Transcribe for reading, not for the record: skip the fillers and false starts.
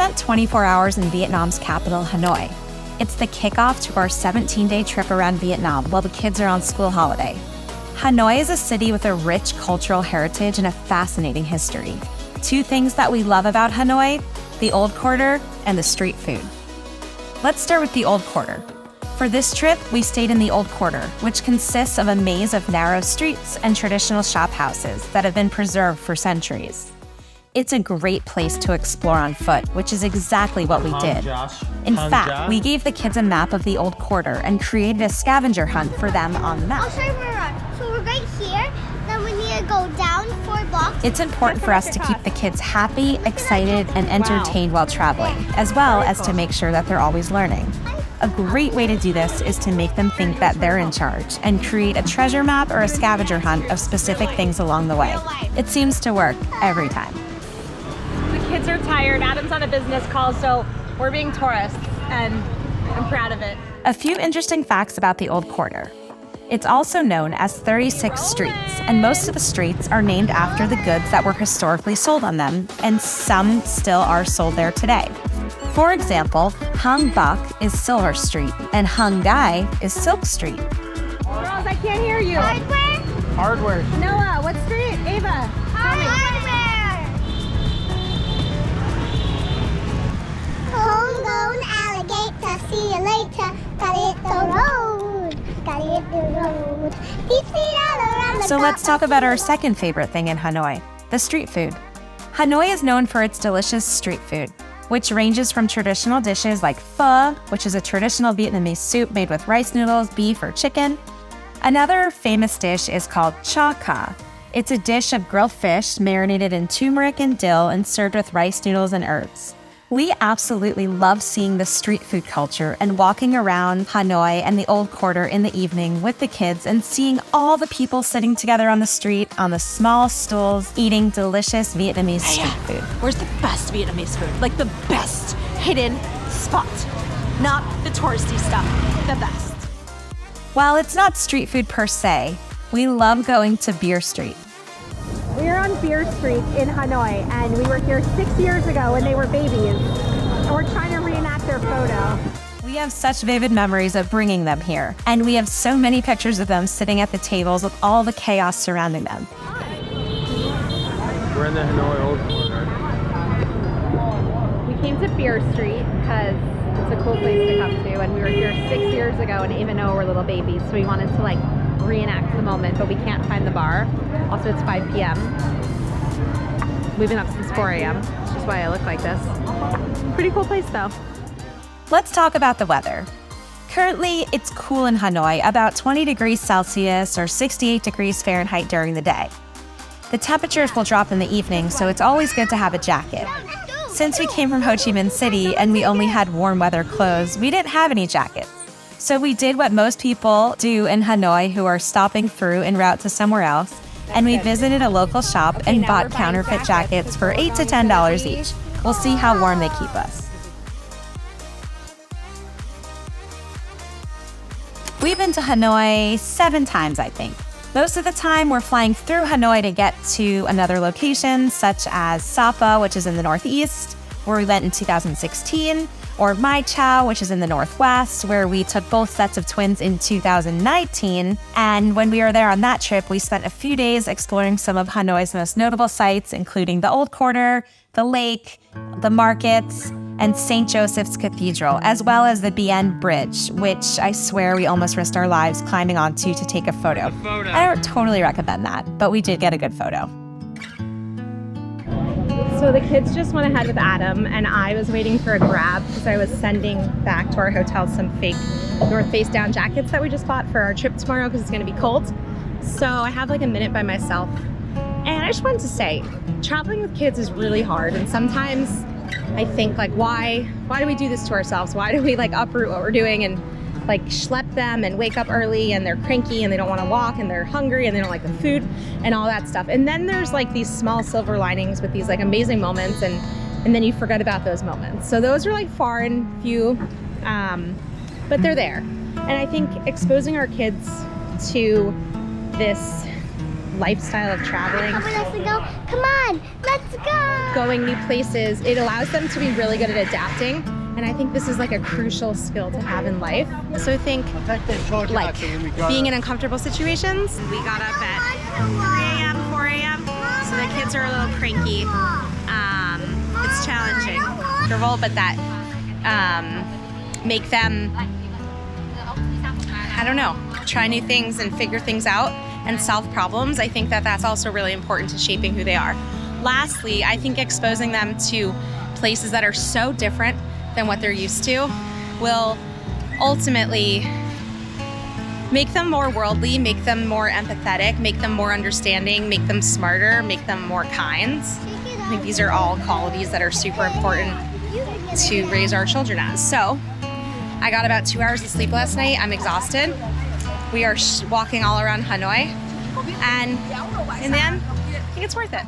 spent 24 hours in Vietnam's capital, Hanoi. It's the kickoff to our 17-day trip around Vietnam while the kids are on school holiday. Hanoi is a city with a rich cultural heritage and a fascinating history. Two things that we love about Hanoi, the Old Quarter and the street food. Let's start with the Old Quarter. For this trip, we stayed in the Old Quarter, which consists of a maze of narrow streets and traditional shop houses that have been preserved for centuries. It's a great place to explore on foot, which is exactly what we did. In fact, we gave the kids a map of the Old Quarter and created a scavenger hunt for them on the map. I'll show you where we are. So we're right here, then we need to go down 4 blocks. It's important for us to keep the kids happy, excited, and entertained while traveling, as well as to make sure that they're always learning. A great way to do this is to make them think that they're in charge and create a treasure map or a scavenger hunt of specific things along the way. It seems to work every time. Kids are tired. Adam's on a business call, so we're being tourists, and I'm proud of it. A few interesting facts about the Old Quarter. It's also known as 36 streets, and most of the streets are named after the goods that were historically sold on them, and some still are sold there today. For example, Hang Bak is Silver Street, and Hang Gai is Silk Street. Girls, I can't hear you. Hardware. Noah, what street? Eyva. Hardware. Homegrown alligator, see you later. Gotta hit the road. Gotta hit the road. 3 feet all around the So let's talk about our second favorite thing in Hanoi, the street food. Hanoi is known for its delicious street food, which ranges from traditional dishes like pho, which is a traditional Vietnamese soup made with rice noodles, beef, or chicken. Another famous dish is called cha ca. It's a dish of grilled fish marinated in turmeric and dill and served with rice noodles and herbs. We absolutely love seeing the street food culture and walking around Hanoi and the Old Quarter in the evening with the kids and seeing all the people sitting together on the street on the small stools eating delicious Vietnamese street food. Where's the best Vietnamese food? Like the best hidden spot. Not the touristy stuff, the best. While it's not street food per se, we love going to Beer Street. We're on Beer Street in Hanoi, and we were here 6 years ago when they were babies, and we're trying to reenact their photo. We have such vivid memories of bringing them here, and we have so many pictures of them sitting at the tables with all the chaos surrounding them. We're in the Hanoi Old Quarter. We came to Beer Street because it's a cool place to come to, and we were here 6 years ago, and even though we're little babies, so we wanted to reenact the moment, but we can't find the bar. Also, it's 5 p.m. We've been up since 4 a.m., which is why I look like this. Pretty cool place, though. Let's talk about the weather. Currently, it's cool in Hanoi, about 20 degrees Celsius or 68 degrees Fahrenheit during the day. The temperatures will drop in the evening, so it's always good to have a jacket. Since we came from Ho Chi Minh City and we only had warm weather clothes, we didn't have any jackets. So we did what most people do in Hanoi who are stopping through en route to somewhere else, and we visited a local shop and bought counterfeit jackets for $8 to $10 each. We'll see how warm they keep us. We've been to Hanoi 7 times, I think. Most of the time, we're flying through Hanoi to get to another location, such as Sapa, which is in the northeast, where we went in 2016, or Mai Chau, which is in the northwest, where we took both sets of twins in 2019. And when we were there on that trip, we spent a few days exploring some of Hanoi's most notable sites, including the Old Quarter, the lake, the markets, and St. Joseph's Cathedral, as well as the Bien Bridge, which I swear we almost risked our lives climbing onto to take a photo. I don't totally recommend that, but we did get a good photo. So the kids just went ahead with Adam, and I was waiting for a grab because I was sending back to our hotel some fake North Face down jackets that we just bought for our trip tomorrow because it's going to be cold. So I have like a minute by myself. And I just wanted to say, traveling with kids is really hard. And sometimes I think like, why do we do this to ourselves? Why do we like uproot what we're doing and like schlep them and wake up early and they're cranky and they don't want to walk and they're hungry and they don't like the food and all that stuff. And then there's like these small silver linings with these like amazing moments and then you forget about those moments. So those are like far and few, but they're there. And I think exposing our kids to this lifestyle of traveling, Let's go. Come on, let's go. going new places, it allows them to be really good at adapting. And I think this is like a crucial skill to have in life. So I think like being in uncomfortable situations, we got up at 3 a.m., 4 a.m. So the kids are a little cranky. It's challenging, but that make them, I don't know, try new things and figure things out and solve problems. I think that that's also really important to shaping who they are. Lastly, I think exposing them to places that are so different than what they're used to will ultimately make them more worldly, make them more empathetic, make them more understanding, make them smarter, make them more kind. I think these are all qualities that are super important to raise our children as. So I got about 2 hours of sleep last night. I'm exhausted. We are walking all around Hanoi, and in the end, I think it's worth it.